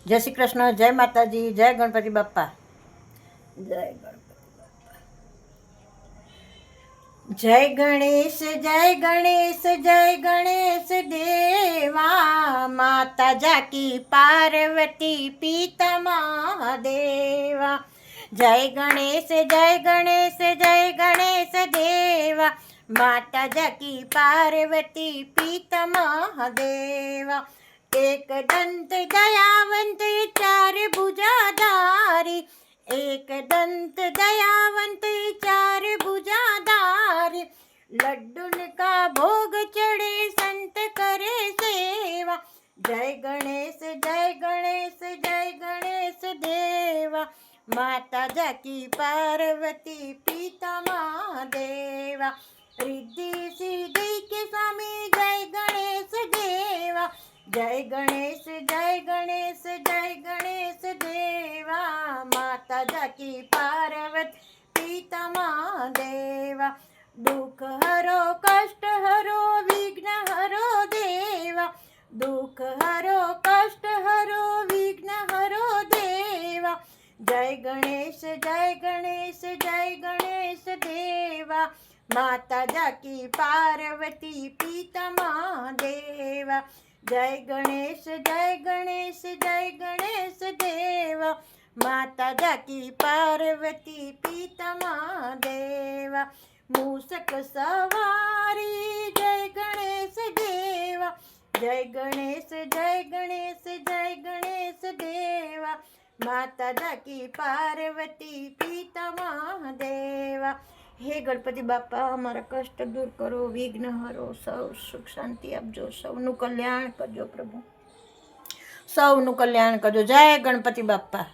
જય શ્રી કૃષ્ણ, જય માતાજી, જય ગણપતિ બાપ્પા, જય ગણપતિ, જય ગણેશ, જય ગણેશ, જય ગણેશ દેવા, માતા જાકી પાર્વતી પિતા મહાદેવા. જય ગણેશ, જય ગણેશ, જય ગણેશ દેવા, માતા જાકી પાર્વતી પિતા મહાદેવા. एक दंत दयावंत चार भुजाधारी, एक दंत दयावंत चार भुजाधारी, लड्डून का भोग चढ़े संत करे सेवा. जय गणेश, जय गणेश, जय गणेश देवा, माता जाकी पार्वती पिता महादेवा. रिद्धि सिद्धि के स्वामी जय गणेश देवा, जय गणेश, जय गणेश, जय गणेश देवा, माता जाकी पार्वती पिता महादेवा. दुख हरो कष्ट हरो विघ्न हरो देवा, दुख हरो कष्ट हरो विघ्न हरो देवा. जय गणेश, जय गणेश, जय गणेश देवा, माता जाकी पार्वती पिता महादेवा. जय गणेश, जय गणेश, जय गणेश देवा, माता जाकी पार्वती पिता महादेवा. मूषक सवारी जय गणेश देवा, जय गणेश, जय गणेश, जय गणेश देवा, माता जाकी पार्वती पिता महादेवा. हे गणपति बापा, अमरा कष्ट दूर करो, विघ्न हरो, सौ सुख शांति आपजो, सौનું કલ્યાણ કરજો પ્રભુ, સૌનું કલ્યાણ કરજો. જય ગણપતિ બાપા.